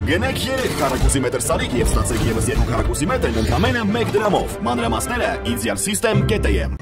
Գնեք 3 քառակուսի մետր սարիկ եւ ստացեք եւս 2 քառակուսի մետր ընդամենը 1 դրամով։ Մանրամասները idealsystem.am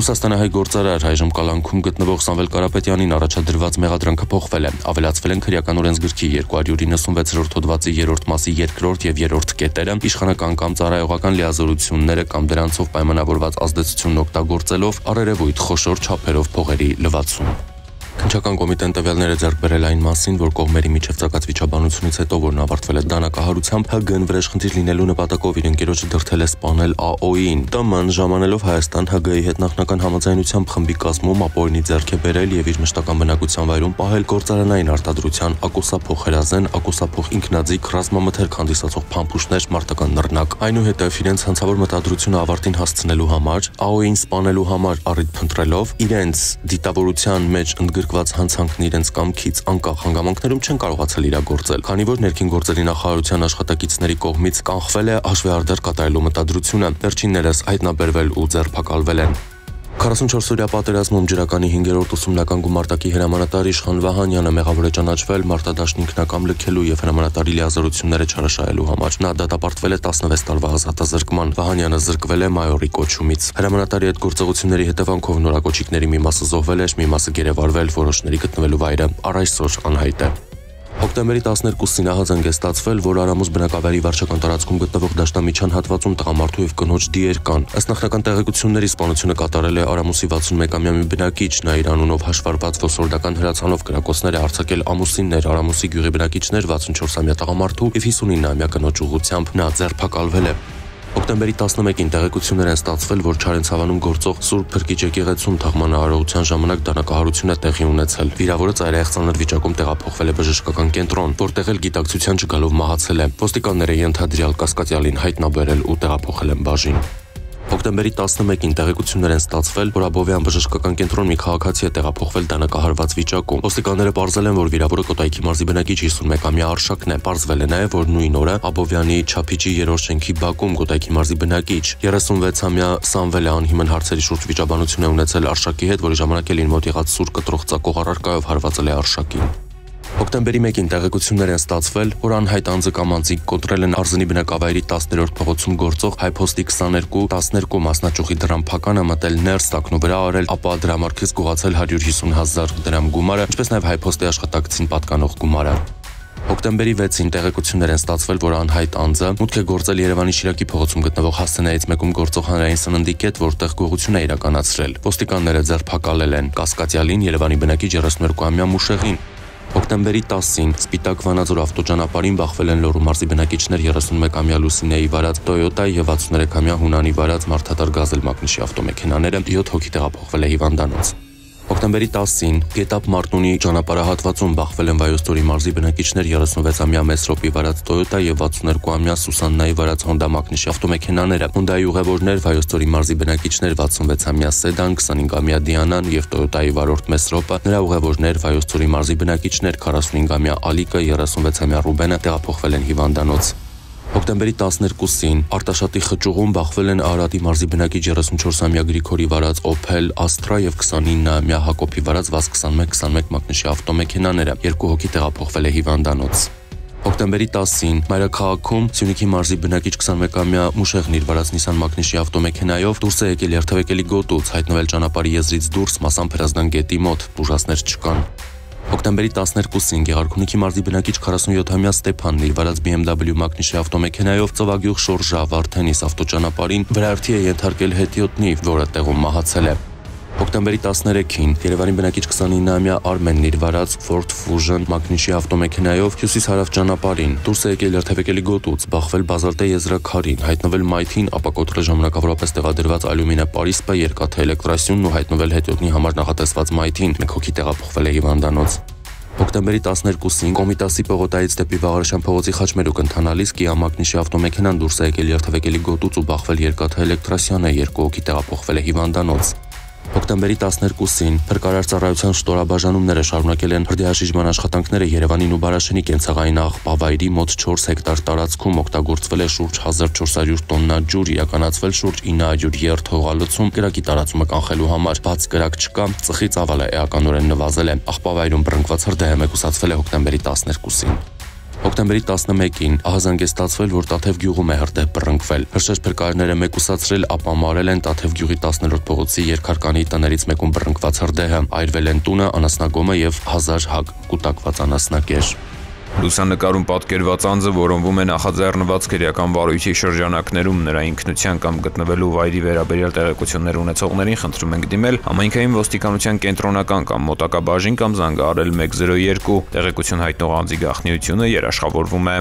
Ռուսաստանահայ գործարար այժմ կալանքում գտնվող Սամվել Կարապետյանին առաջադրված մեղադրանքը փոխվել է։ Ավելացվել են քրեական օրենսգրքի 296-րդ հոդվածի 3-րդ մասի 2-րդ եւ 3-րդ կետերը, իշխանական կամ ծառայողական լիազորությունները կամ դրանցով պայմանավորված ազդեցությունն օգտագործելով առերևույթ խոշոր չափերով փողերի լվացում։ Քննչական կոմիտեն տվյալները ձեռք բերել այն մասին, որ կողմերի միջև ծագած վիճաբանությունից հետո, որն ավարտվել է դանակահարությամբ, ՀԳ-ն վրեժխնդիր լինելու նպատակով իր ընկերոջը դրդել է սպանել ԱՕ-ին։ ՏՄ-ն ժամանելով Հայաստան ՀԳ-ի հետ նախնական համաձայնությամբ խմբի կազմում ապօրինի ձեռք է բերել եւ իր մշտական բնակության վայրում պահել գործարանային արտադրության ակուսափող հրազեն, ակուսափող ինքնաձիգ, ռազմամթերք հանդիսացող փամփուշտներ, մարտական նռնակ։ Այնուհետև իրենց հանցավոր մտադրությունը ավարտին հասցնելու համար, ԱՕ-ին սպանելու համար առիթ փնտրելով, իրենց դիտավորության մեջ ընդգրկված հանցանքն իրենց կամքից անկախ հանգամանքներում չեն կարողացել իրագործել, քանի որ ներքին գործերի նախարարության աշխատակիցների կողմից կանխվել է հաշվեհարդար կատարելու մտադրությունը, վերջիններս հայտնաբերվել ու ձերբակալվել են։ 44-օրյա պատերազմում ջրականի 5-րդ ուսումնական գումարտակի հրամանատար Իշխան Վահանյանը մեղավոր է ճանաչվել մարտադաշտն ինքնակամ լքելու եւ հրամանատարի լիազորությունները չարաշահելու համար։ Նա դատապարտվել է 16 տարվա ազատազրկման։ Վահանյանը զրկվել է մայորի կոչումից։ Հրամանատարի հետ գործողությունների հետևանքով նորակոչիկների մի մասը զոհվել էր, մի մասը գերեվարվել, որոշների գտնվելու վայրը առ այսօր անհայտ է։ Հոկտեմբերի 12-ին ահազանգ է ստացվել, որ Արամուս բնակավայրի վարչական տարածքում գտնվող դաշտամիջան հատվածում տղամարդու եւ կնոջ դիեր կան։ Ըստ նախնական տեղեկությունների սպանությունը կատարել է Արամուսի 61-ամյա մի բնակիչ, նա իր անունով հաշվառված ոսորդական հրացանով կրակոցներ է արձակել ամուսիններ, Արամուսի գյուղի բնակիչներ 64-ամյա տղամարդու եւ 59-ամյա կնոջ ուղղությամբ։ Նա ձերբակալվել է։ Հոկտեմբերի 11-ին տեղեկություններ են ստացվել, որ Չարենցավանում գործող Սուրբ Փրկիչ եկեղեցում թաղմանարարության ժամանակ դանակահարություն է տեղի ունեցել։ Վիրավորը ծայրահեղ ծանր վիճակում տեղափոխվել է բժշկական կենտրոն, որտեղ էլ գիտակցության չգալով մահացել է։ Ոստիկանները ենթադրյալ կասկածյալին հայտնաբերել ու տեղափոխել են բաժին։ Հոկտեմբերի 11-ին տեղեկություններ են ստացվել, որ Աբովյան բժշկական կենտրոն մի քաղաքացի է տեղափոխվել դանակահարված վիճակում։ Ոստիկանները պարզել են, որ վիրավորը Կոտայքի մարզի բնակիչ 51-ամյա Արշակն է։ Պարզվել է նաև, որ նույն օրը Աբովյանի Չափիճի 3-րդ շենքի բակում Կոտայքի մարզի բնակիչ 36-ամյա Սամվելը անհիմն հարցերի շուրջ վիճաբանություն է ունեցել Արշակի հետ, որի ժամանակ էլ իր մոտ եղած սուր կտրող ծակող առարկայով հարվածել է Արշակին։ Հոկտեմբերի 1-ին տեղեկություններ են ստացվել, որ անհայտ անձը կամ անձինք կոտրել են Արզնի բնակավայրի 10-րդ փողոցում գործող Հայփոստի 22-12 մասնաճյուղի դրամփականը մտել ներս տակնու վրա արել, ապա դրամարկղից գողացել 150,000 դրամ գումարը, ինչպես նաև Հայփոստի աշխատակցին պատկանող գումարը։ Հոկտեմբերի 6-ին տեղեկություններ են ստացվել, որ անհայտ անձը մուտք է գործել Երևանի Շիրակի փողոցում գտնվող Հասցենայից մեկում գործող հանրային սննդի կետ, որտեղ գողություն է իրականացրել։ Ոստիկանները ձերբակալել են կասկածյալին Երևանի բնակիչ 32-ամյա Մուշեղին։ Հոկտեմբերի 10-ին Սպիտակ Վանաձոր ավտոճանապարհին բախվել են Լոռու մարզի բնակիչներ 31-ամյա Լուսինեի վարած Toyota եւ 63-ամյա Հունանի վարած մարդատար Գազել Մակնիշի ավտոմեքենաները 7 հոգի տեղափոխվել է հիվանդանոց։ Հոկտեմբերի 10-ին Գետապ Մարտունի ճանապարհահատվածում բախվել են Վայոց ձորի մարզի բնակիչներ 36-ամյա Մեսրոպի վարած Toyota եւ 62-ամյա Սուսաննայի վարած Honda Մակնիշի ավտոմեքենաները։ Hyundai ուղևորներ Վայոց ձորի մարզի բնակիչներ 65-ամյա Sedan, 25-ամյա Diana-ն եւ Toyota-ի վարորդ Մեսրոպը, նրա ուղևորներ Վայոց ձորի մարզի բնակիչներ 45-ամյա Ալիկը, 36-ամյա Ռուբենը տեղափոխվել են հիվանդանոց։ Հոկտեմբերի 12-ին Արտաշատի խճուղում բախվել են Արարատի մարզի բնակիչ 34-ամյա Գրիգորի վարած Opel Astra եւ 29-ամյա Հակոբի վարած VAZ 2121 մակնիշի ավտոմեքենաները, 2 հոգի տեղափոխվել է հիվանդանոց։ Հոկտեմբերի 10-ին Մայրաքաղաքում Սյունիքի մարզի բնակիչ 21-ամյա Մուշեղն իր վարած Nissan մակնիշի ավտոմեքենայով դուրս է եկել երթևեկելի գոտուց, հայտնվել ճանապարհի եզրից դուրս մասամբ Հրազդան գետի մոտ, բուժասներ չկան։ Հոկտեմբերի 12-ին Գեղարքունիքի մարզի բնակիչ 47-ամյա Ստեփանն իր վարած BMW մակնիշի ավտոմեքենայով Ծովագյուղ Շորժա Վարդենիս ավտոճանապարհին վրայերթի է ենթարկել հետիոտնի, որը տեղում մահացել է։ Հոկտեմբերի 13-ին Երևանի բնակիչ 29-ամյա Արմենն իր վարած Ford Fusion մակնիշի ավտոմեքենայով հյուսիս-հարավ ճանապարհին դուրս է եկել երթևեկելի գոտուց, բախվել Բազալտե եզրաքարին, հայտնվել Մայթին, ապա կոտրել ժամանակավորապես տեղադրված ալյումինե պարիսպը, երկաթե էլեկտրասյունն ու հայտնվել հետիոտնի համար նախատեսված Մայթին, 1 հոգի տեղափոխվել է հիվանդանոց։ Հոկտեմբերի 12-ին Կոմիտասի պողոտայից դեպի Վաղարշյան փողոցի խաչմերուկ ընթանալիս Kia մակնիշի ավտոմեքենան դուրս է եկել երթևեկելի գոտուց ու բախվել երկաթե էլեկտրասյանը, 2 հոգի տեղափոխվել է հիվանդանոց։ Հոկտեմբերի 12-ին փրկարար ծառայության շտորաբաժանումները շարունակել են հրդեհաշիջման աշխատանքները Երևանին ու Բարաշենի կենցաղային աղբավայրի մոտ 4 հեկտար տարածքում օգտագործվել է շուրջ 1400 տոննա ջուր, իրականացվել շուրջ 900 երթ հողալուծում կրակի տարածումը կանխելու համար։ Բաց կրակ չկա, ծխի ծավալը էականորեն նվազել է։ Աղբավայրում բռնկված հրդեհը մեկուսացվել է հոկտեմբերի 12-ին։ Հոկտեմբերի 11-ին ահազանգ է ստացվել, որ Տաթև գյուղում է հրդեհ բռնկվել։ Հրշեջ փրկարարները մեկուսացրել, ապա մարել են Տաթև գյուղի 10-րդ փողոցի երկհարկանի տներից մեկում բռնկված հրդեհը։ Այրվել են տունը, անասնագոմը եւ 1000 հագ կուտակված անասնակեր։ Լուսանկարում պատկերված անձը որոնվում է նախաձեռնված քրեական վարույթի շրջանակներում նրա ինքնության կամ գտնվելու վայրի վերաբերյալ տեղեկություններ ունեցողներին խնդրում ենք դիմել համայնքային ոստիկանության կենտրոնական կամ մոտակա բաժին կամ զանգահարել 102։ Տեղեկություն հայտնող անձի գաղտնիությունը երաշխավորվում է։